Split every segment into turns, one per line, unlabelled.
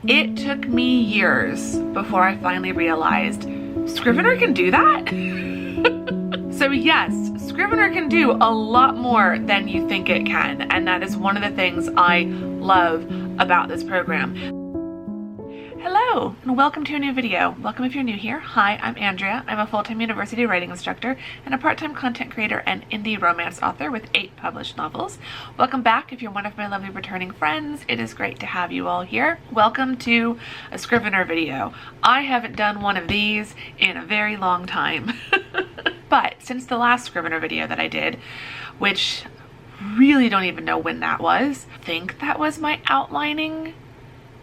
It took me years before I finally realized Scrivener can do that. So yes, Scrivener can do a lot more than you think it can, and that is one of the things I love about this program. Hello, and welcome to a new video. Welcome if you're new here. Hi, I'm Andrea. I'm a full-time university writing instructor and a part-time content creator and indie romance author with 8 published novels. Welcome back if you're one of my lovely returning friends. It is great to have you all here. Welcome to a Scrivener video. I haven't done one of these in a very long time. But since the last Scrivener video that I did, which really don't even know when that was, I think that was my outlining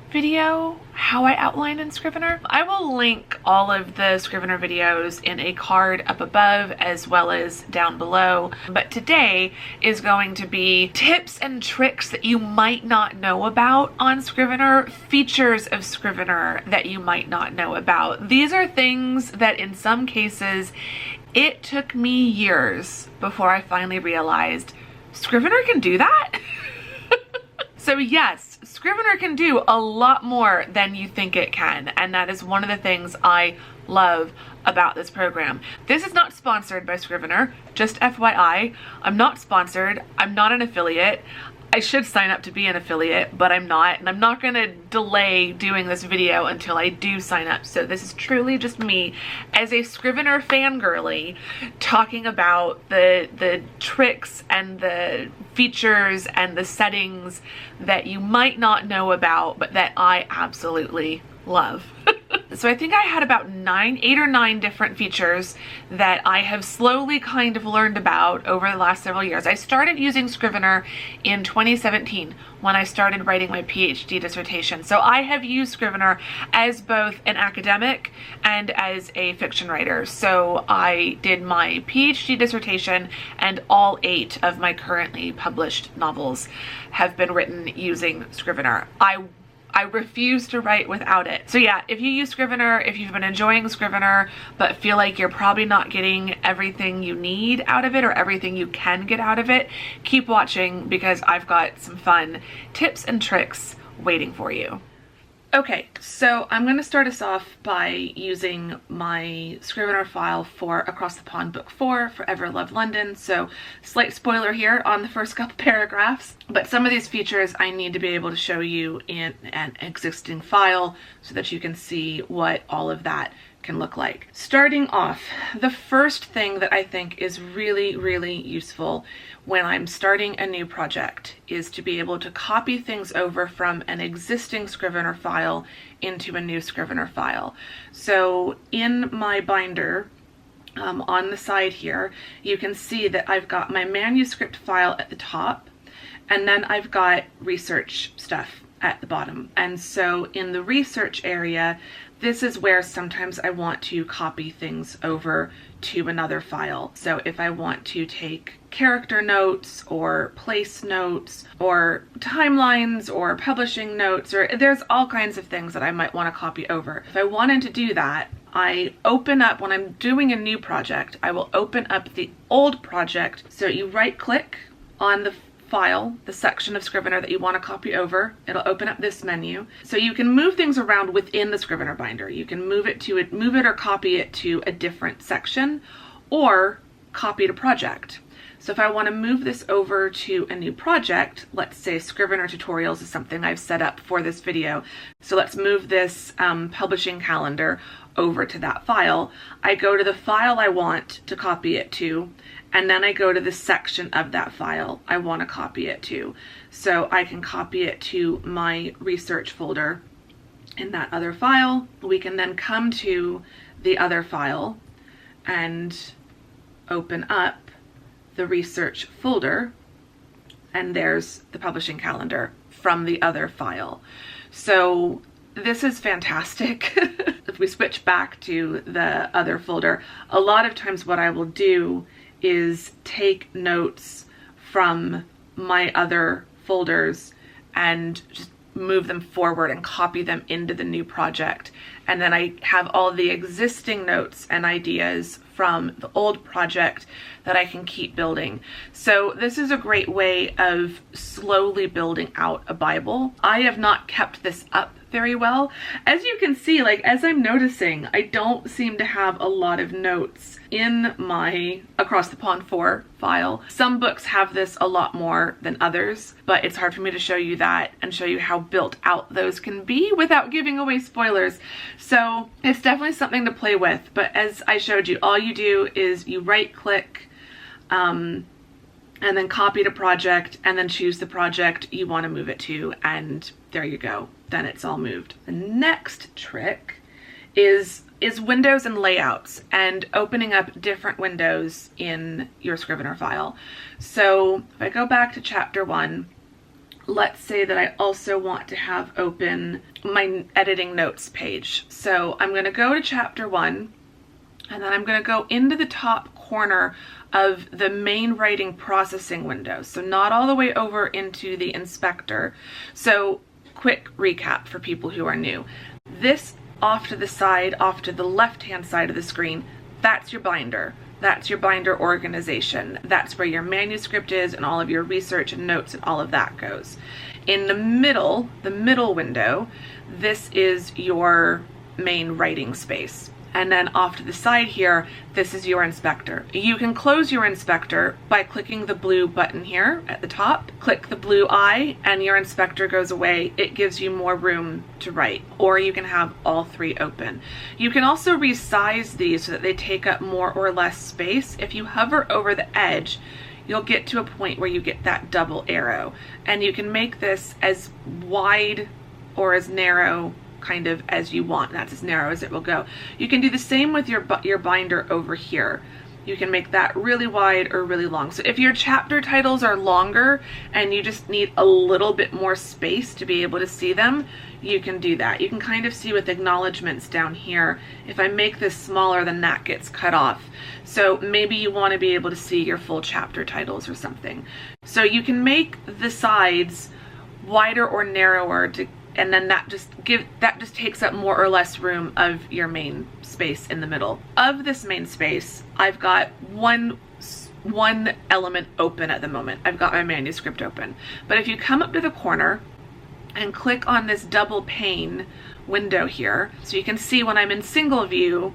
video, how I outline in Scrivener. I will link all of the Scrivener videos in a card up above as well as down below, but today is going to be tips and tricks that you might not know about on Scrivener, features of Scrivener that you might not know about. These are things that in some cases it took me years before I finally realized Scrivener can do that. So yes, Scrivener can do a lot more than you think it can, and that is one of the things I love about this program. This is not sponsored by Scrivener, just FYI. I'm not sponsored, I'm not an affiliate. I should sign up to be an affiliate, but I'm not, and I'm not gonna delay doing this video until I do sign up. So this is truly just me as a Scrivener fangirly talking about the tricks and the features and the settings that you might not know about, but that I absolutely love. So I think I had about 8 or 9 different features that I have slowly kind of learned about over the last several years. I started using Scrivener in 2017 when I started writing my PhD dissertation. So I have used Scrivener as both an academic and as a fiction writer. So I did my PhD dissertation, and all 8 of my currently published novels have been written using Scrivener. I refuse to write without it. So yeah, if you use Scrivener, if you've been enjoying Scrivener, but feel like you're probably not getting everything you need out of it or everything you can get out of it, keep watching because I've got some fun tips and tricks waiting for you. Okay, so I'm going to start us off by using my Scrivener file for Across the Pond Book 4, Forever Love London. So slight spoiler here on the first couple paragraphs, but some of these features I need to be able to show you in an existing file so that you can see what all of that can look like. Starting off, the first thing that I think is really useful when I'm starting a new project is to be able to copy things over from an existing Scrivener file into a new Scrivener file. So in my binder, on the side here, you can see that I've got my manuscript file at the top, and then I've got research stuff at the bottom. And so in the research area, this is where sometimes I want to copy things over to another file. So if I want to take character notes or place notes or timelines or publishing notes, or there's all kinds of things that I might want to copy over. If I wanted to do that, I open up, when I'm doing a new project, I will open up the old project. So you right click on the file, the section of Scrivener that you want to copy over. It'll open up this menu. So you can move things around within the Scrivener binder. You can move it or copy it to a different section, or copy to project. So if I want to move this over to a new project, let's say Scrivener tutorials is something I've set up for this video. So let's move this publishing calendar over to that file. I go to the file I want to copy it to, and then I go to the section of that file I want to copy it to. So I can copy it to my research folder in that other file. We can then come to the other file and open up the research folder, and there's the publishing calendar from the other file. So this is fantastic. If we switch back to the other folder, a lot of times what I will do is take notes from my other folders and just move them forward and copy them into the new project. And then I have all the existing notes and ideas from the old project that I can keep building. So this is a great way of slowly building out a Bible. I have not kept this up very well. As you can see, like as I'm noticing, I don't seem to have a lot of notes in my Across the Pond 4 file. Some books have this a lot more than others, but it's hard for me to show you that and show you how built out those can be without giving away spoilers. So it's definitely something to play with, but as I showed you, all you do is you right click and then copy to project and then choose the project you want to move it to, and there you go. Then it's all moved. The next trick is windows and layouts and opening up different windows in your Scrivener file. So if I go back to chapter 1, let's say that I also want to have open my editing notes page. So I'm going to go to chapter 1 and then I'm going to go into the top corner of the main writing processing window. So not all the way over into the inspector. So quick recap for people who are new. This off to the side, off to the left-hand side of the screen, that's your binder. That's your binder organization. That's where your manuscript is and all of your research and notes and all of that goes. In the middle window, this is your main writing space. And then off to the side here, this is your inspector. You can close your inspector by clicking the blue button here at the top. Click the blue eye and your inspector goes away. It gives you more room to write. Or you can have all three open. You can also resize these so that they take up more or less space. If you hover over the edge, you'll get to a point where you get that double arrow. And you can make this as wide or as narrow kind of as you want. That's as narrow as it will go. You can do the same with your binder over here. You can make that really wide or really long. So if your chapter titles are longer and you just need a little bit more space to be able to see them, you can do that. You can kind of see with acknowledgements down here, if I make this smaller, then that gets cut off. So maybe you want to be able to see your full chapter titles or something. So you can make the sides wider or narrower and then that just takes up more or less room of your main space in the middle. Of this main space, I've got one element open at the moment. I've got my manuscript open. But if you come up to the corner and click on this double pane window here, so you can see when I'm in single view,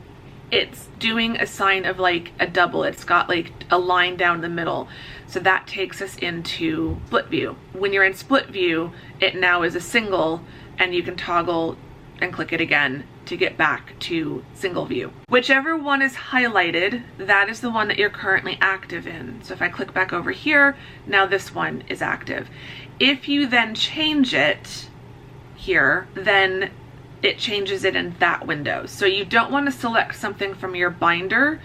it's doing a sign of like a double. It's got like a line down the middle. So that takes us into split view. When you're in split view, it now is a single and you can toggle and click it again to get back to single view. Whichever one is highlighted, that is the one that you're currently active in. So if I click back over here, now this one is active. If you then change it here, then it changes it in that window. So you don't want to select something from your binder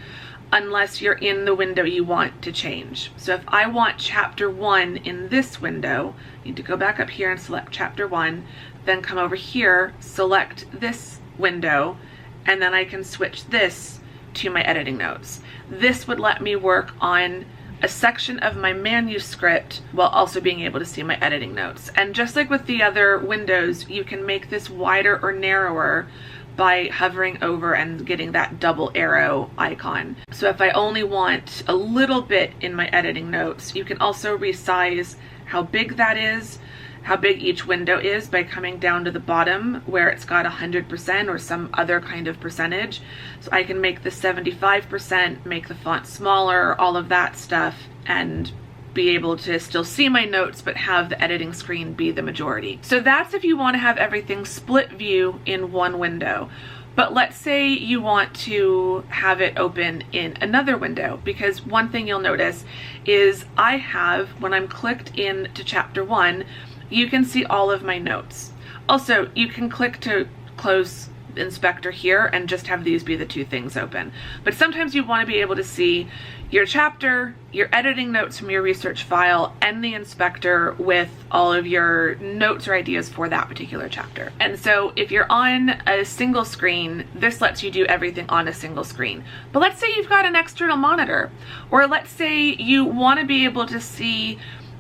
unless you're in the window you want to change. So if I want chapter 1 in this window, I need to go back up here and select chapter 1, then come over here, select this window, and then I can switch this to my editing notes. This would let me work on a section of my manuscript while also being able to see my editing notes. And just like with the other windows, you can make this wider or narrower by hovering over and getting that double arrow icon. So if I only want a little bit in my editing notes, you can also resize how big that is, how big each window is by coming down to the bottom where it's got 100% or some other kind of percentage. So I can make the 75%, make the font smaller, all of that stuff, and be able to still see my notes but have the editing screen be the majority. So that's if you want to have everything split view in one window. But let's say you want to have it open in another window, because one thing you'll notice is I have, when I'm clicked into chapter 1, you can see all of my notes. Also, you can click to close inspector here and just have these be the two things open. But sometimes you want to be able to see your chapter, your editing notes from your research file, and the inspector with all of your notes or ideas for that particular chapter. And so if you're on a single screen, this lets you do everything on a single screen. But let's say you've got an external monitor, or let's say you want to be able to see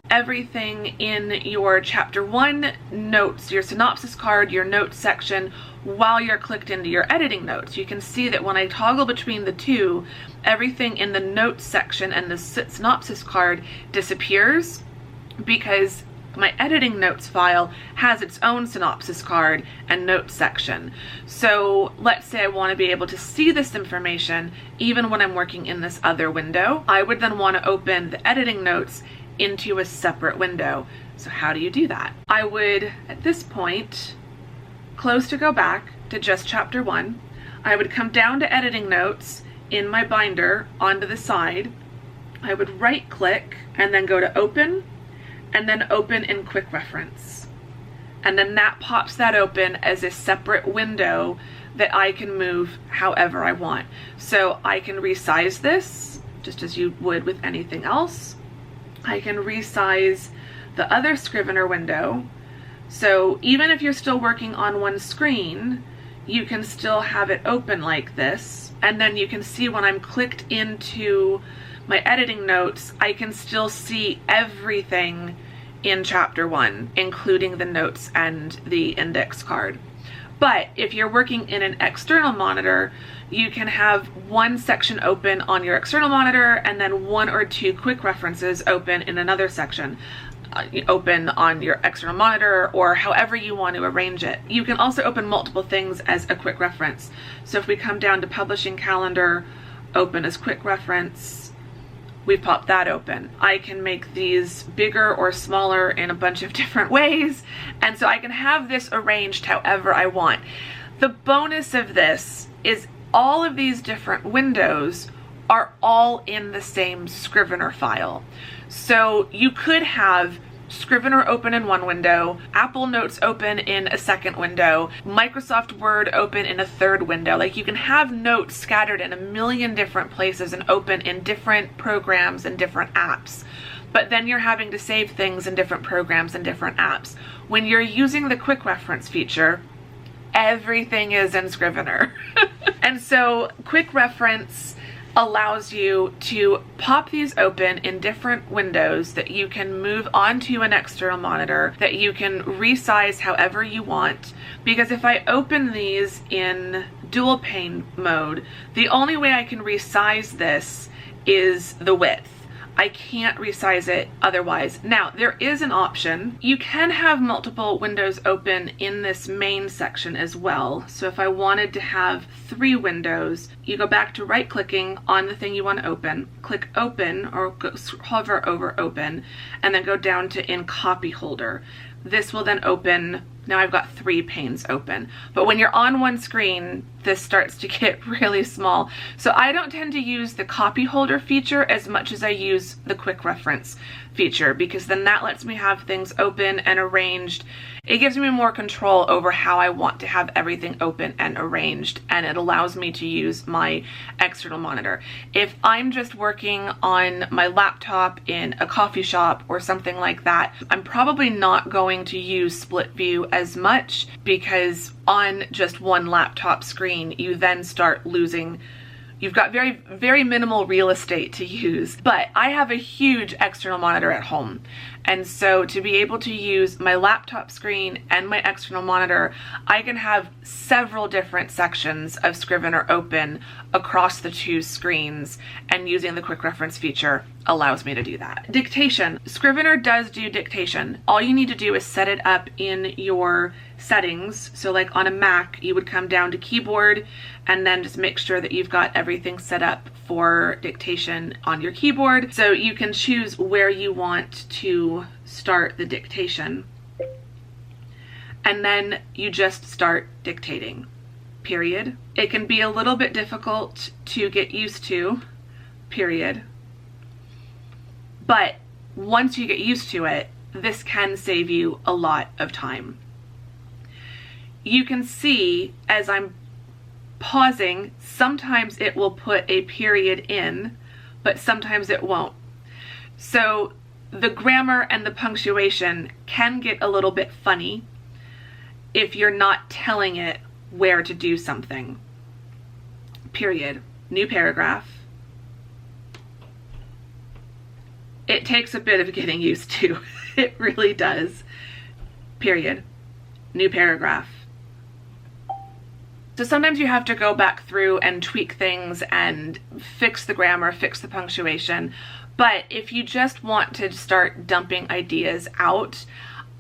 everything in your chapter 1 notes, your synopsis card, your notes section, while you're clicked into your editing notes. You can see that when I toggle between the two, everything in the notes section and the synopsis card disappears, because my editing notes file has its own synopsis card and notes section. So let's say I want to be able to see this information even when I'm working in this other window. I would then want to open the editing notes into a separate window. So how do you do that? I would, at this point, close to go back to just chapter 1. I would come down to editing notes in my binder onto the side. I would right click and then go to open, and then open in quick reference. And then that pops that open as a separate window that I can move however I want. So I can resize this just as you would with anything else. I can resize the other Scrivener window. So even if you're still working on one screen, you can still have it open like this. And then you can see when I'm clicked into my editing notes, I can still see everything in chapter 1, including the notes and the index card. But if you're working in an external monitor, you can have one section open on your external monitor and then 1 or 2 quick references open in another section, open on your external monitor, or however you want to arrange it. You can also open multiple things as a quick reference. So if we come down to publishing calendar, open as quick reference, we've popped that open. I can make these bigger or smaller in a bunch of different ways, and so I can have this arranged however I want. The bonus of this is all of these different windows are all in the same Scrivener file. So you could have Scrivener open in one window, Apple Notes open in a second window, Microsoft Word open in a third window. Like, you can have notes scattered in a million different places and open in different programs and different apps. But then you're having to save things in different programs and different apps. When you're using the quick reference feature, everything is in Scrivener. And so quick reference allows you to pop these open in different windows that you can move onto an external monitor, that you can resize however you want. Because if I open these in dual pane mode, the only way I can resize this is the width. I can't resize it otherwise. Now, there is an option. You can have multiple windows open in this main section as well. So if I wanted to have 3 windows, you go back to right clicking on the thing you want to open, click open, or hover over open, and then go down to in copy holder. This will then open. Now I've got 3 panes open, but when you're on one screen, this starts to get really small. So I don't tend to use the copy holder feature as much as I use the quick reference feature, because then that lets me have things open and arranged. It gives me more control over how I want to have everything open and arranged, and it allows me to use my external monitor. If I'm just working on my laptop in a coffee shop or something like that, I'm probably not going to use split view as much, because on just one laptop screen, you then start losing. You've got very, very minimal real estate to use. But I have a huge external monitor at home. And so to be able to use my laptop screen and my external monitor, I can have several different sections of Scrivener open across the 2 screens, and using the quick reference feature allows me to do that. Dictation. Scrivener does do dictation. All you need to do is set it up in your settings. So like on a Mac, you would come down to keyboard and then just make sure that you've got everything set up for dictation on your keyboard. So you can choose where you want to start the dictation. And then you just start dictating, period. It can be a little bit difficult to get used to, period. But once you get used to it, this can save you a lot of time. You can see as I'm pausing, sometimes it will put a period in, but sometimes it won't. So the grammar and the punctuation can get a little bit funny if you're not telling it where to do something. Period. New paragraph. It takes a bit of getting used to. It really does. Period. New paragraph. So sometimes you have to go back through and tweak things and fix the grammar, fix the punctuation. But if you just want to start dumping ideas out,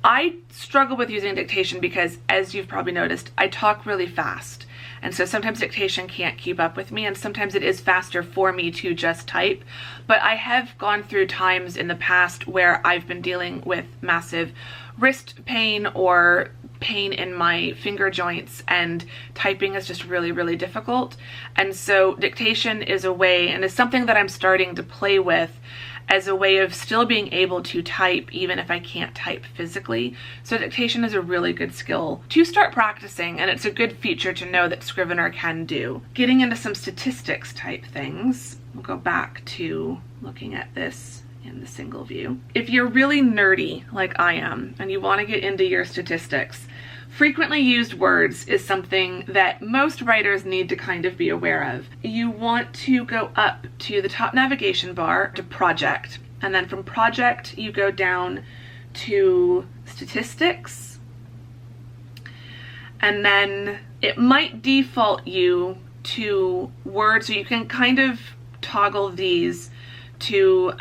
I struggle with using dictation because, as you've probably noticed, I talk really fast. And so sometimes dictation can't keep up with me, and sometimes it is faster for me to just type. But I have gone through times in the past where I've been dealing with massive wrist pain or pain in my finger joints, and typing is just really, really difficult. And so dictation is a way, and is something that I'm starting to play with as a way of still being able to type even if I can't type physically. So dictation is a really good skill to start practicing, and it's a good feature to know that Scrivener can do. Getting into some statistics type things, we'll go back to looking at this in the single view. If you're really nerdy like I am and you want to get into your statistics, frequently used words is something that most writers need to kind of be aware of. You want to go up to the top navigation bar to project, and then from project you go down to statistics, and then it might default you to words, so you can kind of toggle these to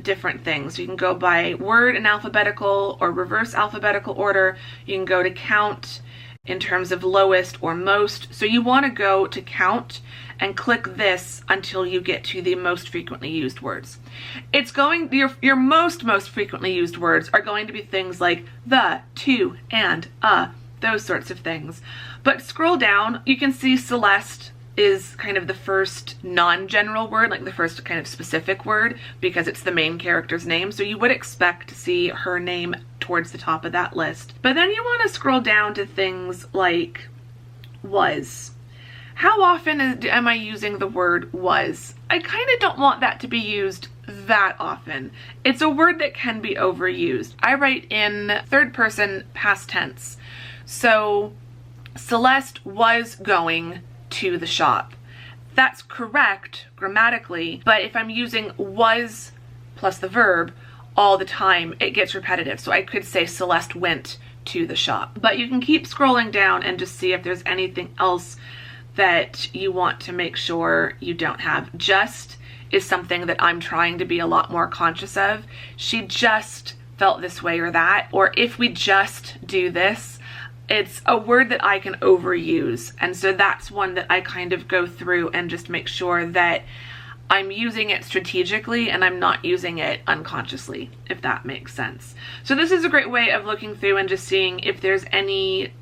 different things. You can go by word in alphabetical or reverse alphabetical order. You can go to count in terms of lowest or most. So you want to go to count and click this until you get to the most frequently used words. It's going, your most frequently used words are going to be things like the, to, and, those sorts of things. But scroll down, you can see Celeste is kind of the first non-general word, like the first kind of specific word, because it's the main character's name. So you would expect to see her name towards the top of that list. But then you want to scroll down to things like was. How often am I using the word was? I kind of don't want that to be used that often. It's a word that can be overused. I write in third person past tense. So Celeste was going to the shop. That's correct grammatically, but if I'm using was plus the verb all the time, it gets repetitive. So I could say Celeste went to the shop. But you can keep scrolling down and just see if there's anything else that you want to make sure you don't have. Just is something that I'm trying to be a lot more conscious of. She just felt this way or that, or if we just do this. It's a word that I can overuse, and so that's one that I kind of go through and just make sure that I'm using it strategically and I'm not using it unconsciously, if that makes sense. So this is a great way of looking through and just seeing if there's any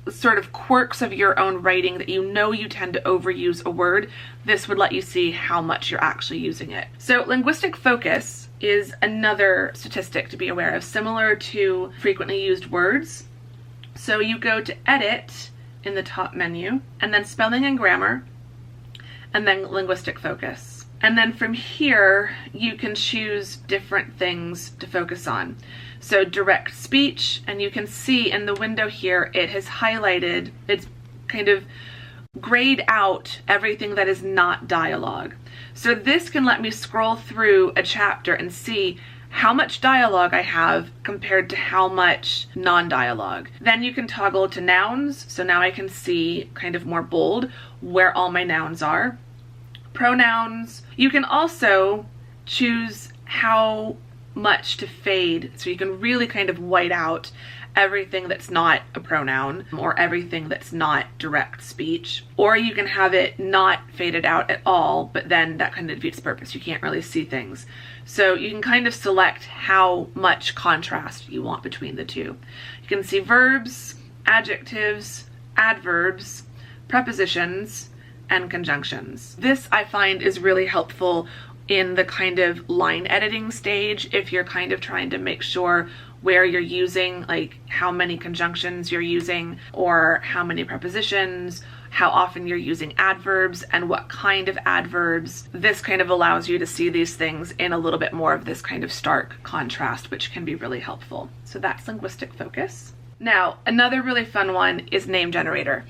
sort of quirks of your own writing that you know you tend to overuse a word. This would let you see how much you're actually using it. So linguistic focus is another statistic to be aware of, similar to frequently used words. So you go to edit in the top menu, and then spelling and grammar, and then linguistic focus. And then from here, you can choose different things to focus on. So direct speech, and you can see in the window here, it has highlighted, it's kind of grayed out everything that is not dialogue. So this can let me scroll through a chapter and see how much dialogue I have compared to how much non-dialogue. Then you can toggle to nouns, so now I can see kind of more bold where all my nouns are. Pronouns. You can also choose how much to fade, so you can really kind of white out everything that's not a pronoun or everything that's not direct speech. Or you can have it not faded out at all, but then that kind of defeats the purpose. You can't really see things. So you can kind of select how much contrast you want between the two. You can see verbs, adjectives, adverbs, prepositions, and conjunctions. This I find is really helpful in the kind of line editing stage if you're kind of trying to make sure where you're using, like how many conjunctions you're using or how many prepositions, how often you're using adverbs and what kind of adverbs. This kind of allows you to see these things in a little bit more of this kind of stark contrast, which can be really helpful. So that's linguistic focus. Now, another really fun one is name generator.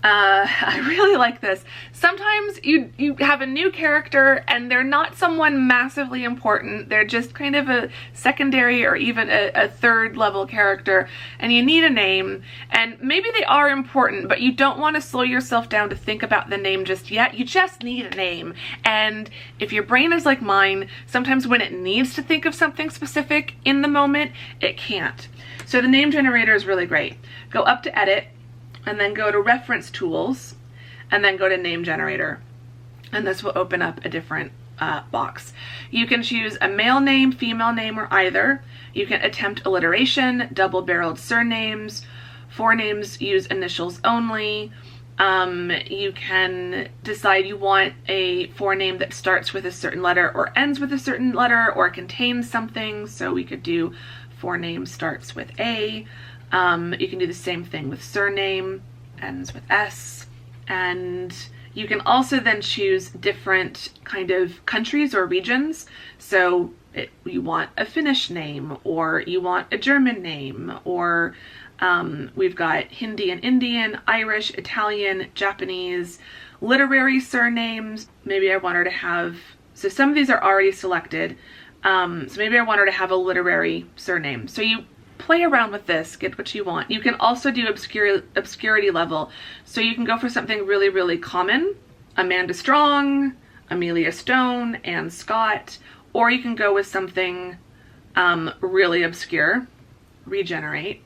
I really like this. Sometimes you have a new character and they're not someone massively important. They're just kind of a secondary or even a third level character, and you need a name, and maybe they are important, but you don't want to slow yourself down to think about the name just yet. You just need a name. And if your brain is like mine, sometimes when it needs to think of something specific in the moment, it can't. So the name generator is really great. Go up to edit, and then go to reference tools, and then go to name generator. And this will open up a different box. You can choose a male name, female name, or either. You can attempt alliteration, double-barreled surnames, forenames use initials only. You can decide you want a forename that starts with a certain letter or ends with a certain letter or contains something. So we could do forename starts with A. You can do the same thing with surname, ends with S, and you can also then choose different kind of countries or regions. So you want a Finnish name, or you want a German name, or we've got Hindi and Indian, Irish, Italian, Japanese, literary surnames. Maybe I want her to have, so some of these are already selected. So maybe I want her to have a literary surname. So you play around with this, get what you want. You can also do obscurity level. So you can go for something really, really common. Amanda Strong, Amelia Stone, Anne Scott. Or you can go with something really obscure, regenerate,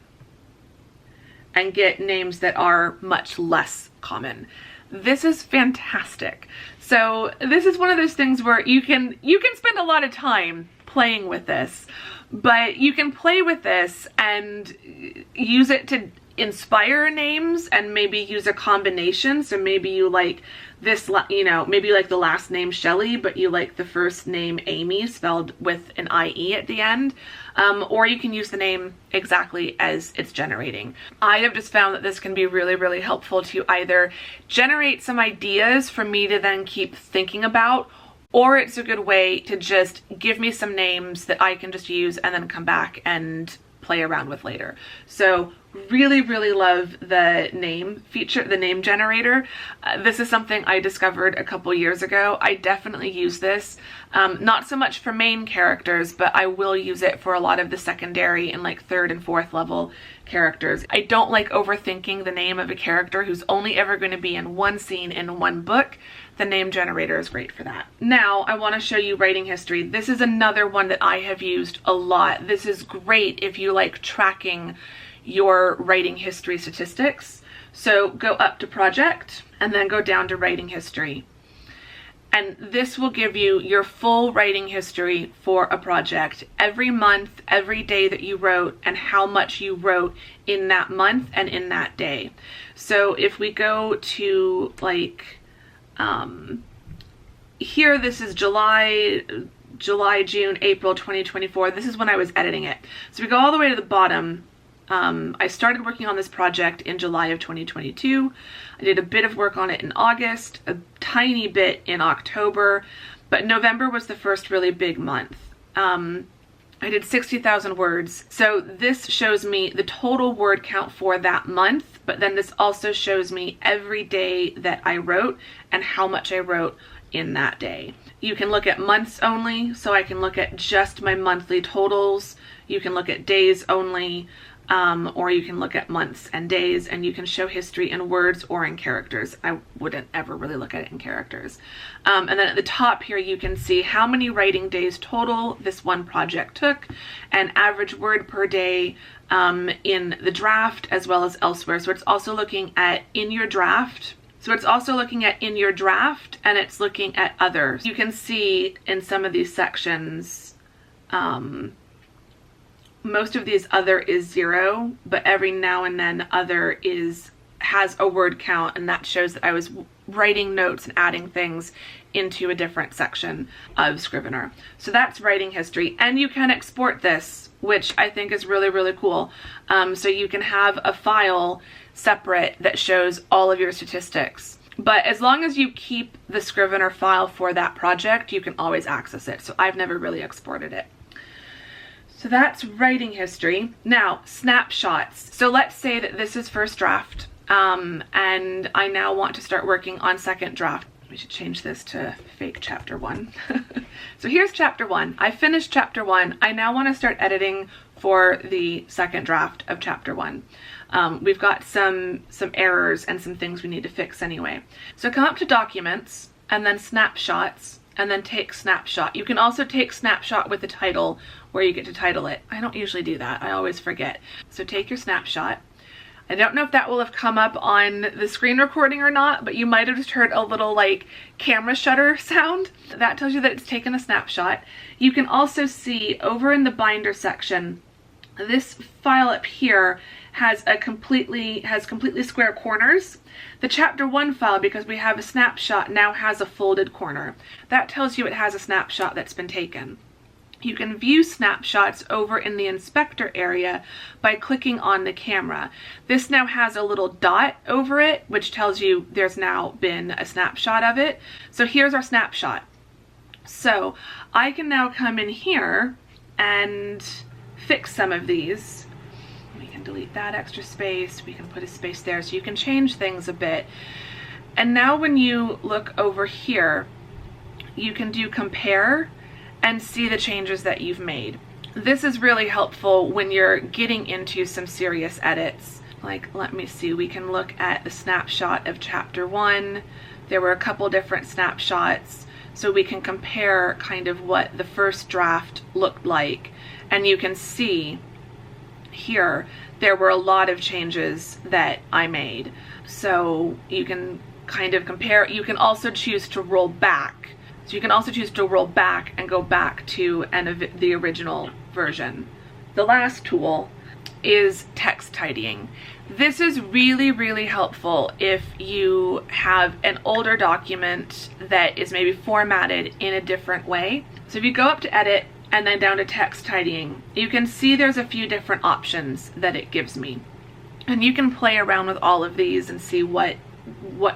and get names that are much less common. This is fantastic. So this is one of those things where you can spend a lot of time playing with this, but you can play with this and use it to inspire names and maybe use a combination. So maybe you like this, you know, maybe you like the last name Shelley, but you like the first name Amy spelled with an IE at the end. Or you can use the name exactly as it's generating. I have just found that this can be really, really helpful to either generate some ideas for me to then keep thinking about, or it's a good way to just give me some names that I can just use and then come back and play around with later. So really, really love the name feature, the name generator. This is something I discovered a couple years ago. I definitely use this, not so much for main characters, but I will use it for a lot of the secondary and like third and fourth level characters. I don't like overthinking the name of a character who's only ever going to be in one scene in one book. The name generator is great for that. Now I want to show you writing history. This is another one that I have used a lot. This is great if you like tracking your writing history statistics. So go up to project and then go down to writing history. And this will give you your full writing history for a project. Every month, every day that you wrote, and how much you wrote in that month and in that day. So if we go to like, here, this is July, June, April 2024. This is when I was editing it. So we go all the way to the bottom. I started working on this project in July of 2022. I did a bit of work on it in August, a tiny bit in October, but November was the first really big month. I did 60,000 words. So this shows me the total word count for that month, but then this also shows me every day that I wrote and how much I wrote in that day. You can look at months only, so I can look at just my monthly totals. You can look at days only, or you can look at months and days, and you can show history in words or in characters. I wouldn't ever really look at it in characters. And then at the top here, you can see how many writing days total this one project took, and average word per day in the draft as well as elsewhere. So it's also looking at in your draft. So it's also looking at in your draft, and it's looking at others. You can see in some of these sections, most of these other is 0, but every now and then other has a word count, and that shows that I was writing notes and adding things into a different section of Scrivener. So that's writing history, and you can export this, which I think is really, really cool. So you can have a file separate that shows all of your statistics. But as long as you keep the Scrivener file for that project, you can always access it. So I've never really exported it. So that's writing history. Now, snapshots. So let's say that this is first draft, and I now want to start working on second draft. We should change this to fake chapter 1. So here's chapter 1. I finished chapter 1. I now want to start editing for the second draft of chapter 1. We've got some errors and some things we need to fix anyway. So come up to Documents, and then Snapshots, and then take Snapshot. You can also take Snapshot with the title, where you get to title it. I don't usually do that. I always forget. So take your snapshot. I don't know if that will have come up on the screen recording or not, but you might have just heard a little like camera shutter sound. That tells you that it's taken a snapshot. You can also see over in the binder section, this file up here has completely square corners. The chapter 1 file, because we have a snapshot, now has a folded corner. That tells you it has a snapshot that's been taken. You can view snapshots over in the inspector area by clicking on the camera. This now has a little dot over it, which tells you there's now been a snapshot of it. So here's our snapshot. So I can now come in here and fix some of these. We can delete that extra space. We can put a space there, so you can change things a bit. And now when you look over here, you can do compare and see the changes that you've made. This is really helpful when you're getting into some serious edits. Like, let me see, we can look at the snapshot of chapter 1. There were a couple different snapshots, so we can compare kind of what the first draft looked like. And you can see here, there were a lot of changes that I made. So you can kind of compare. You can also choose to roll back. So you can also choose to roll back and go back to the original version. The last tool is text tidying. This is really, really helpful if you have an older document that is maybe formatted in a different way. So if you go up to Edit and then down to Text Tidying, you can see there's a few different options that it gives me. And you can play around with all of these and see what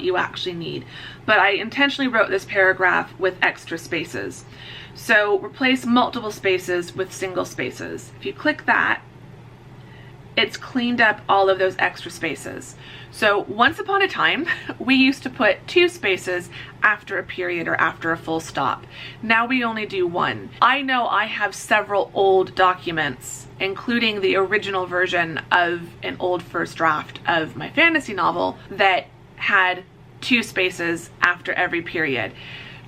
you actually need. But I intentionally wrote this paragraph with extra spaces. So replace multiple spaces with single spaces. If you click that, it's cleaned up all of those extra spaces. So once upon a time, we used to put 2 spaces after a period or after a full stop. Now we only do 1. I know I have several old documents, including the original version of an old first draft of my fantasy novel that had 2 spaces after every period.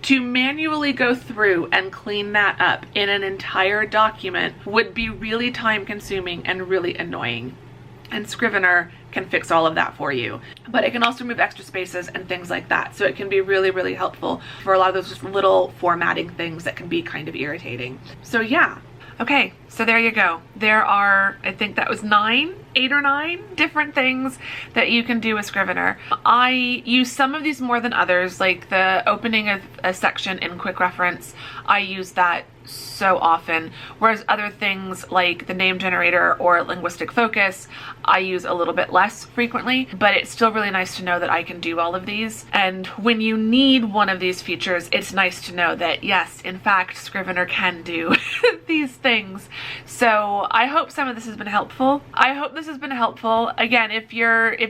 To manually go through and clean that up in an entire document would be really time consuming and really annoying. And Scrivener can fix all of that for you. But it can also remove extra spaces and things like that. So it can be really, really helpful for a lot of those just little formatting things that can be kind of irritating. So yeah. Okay, so there you go. There are, I think that was 8 or 9 different things that you can do with Scrivener. I use some of these more than others, like the opening of a section in quick reference. I use that so often, whereas other things like the name generator or Linguistic Focus, I use a little bit less frequently, but it's still really nice to know that I can do all of these. And when you need one of these features, it's nice to know that yes, in fact, Scrivener can do these things. So I hope some of this has been helpful. I hope this has been helpful. Again, if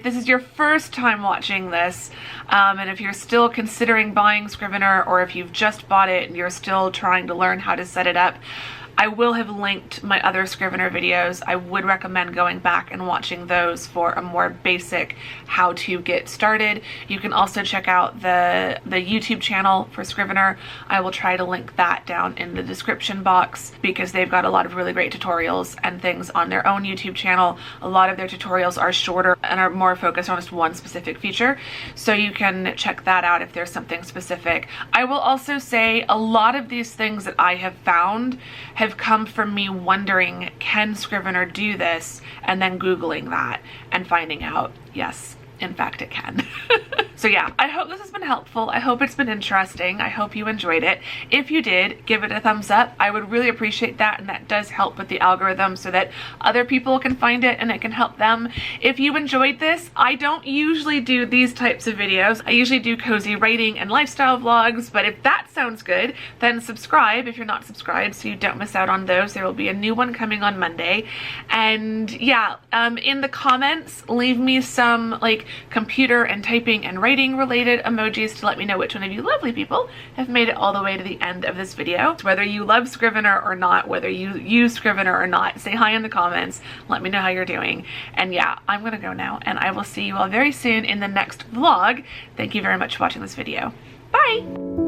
this is your first time watching this, and if you're still considering buying Scrivener, or if you've just bought it and you're still trying to learn how to set it up, I will have linked my other Scrivener videos. I would recommend going back and watching those for a more basic how to get started. You can also check out the YouTube channel for Scrivener. I will try to link that down in the description box because they've got a lot of really great tutorials and things on their own YouTube channel. A lot of their tutorials are shorter and are more focused on just one specific feature. So you can check that out if there's something specific. I will also say a lot of these things that I have found have come from me wondering, can Scrivener do this? And then Googling that and finding out, yes, in fact it can. So yeah, I hope this has been helpful. I hope it's been interesting. I hope you enjoyed it. If you did, give it a thumbs up. I would really appreciate that, and that does help with the algorithm so that other people can find it and it can help them. If you enjoyed this, I don't usually do these types of videos. I usually do cozy writing and lifestyle vlogs, but if that sounds good, then subscribe if you're not subscribed so you don't miss out on those. There will be a new one coming on Monday. And yeah, in the comments, leave me some like computer and typing and writing related emojis to let me know which one of you lovely people have made it all the way to the end of this video. Whether you love Scrivener or not, whether you use Scrivener or not, say hi in the comments. Let me know how you're doing. And yeah, I'm gonna go now, and I will see you all very soon in the next vlog. Thank you very much for watching this video. Bye!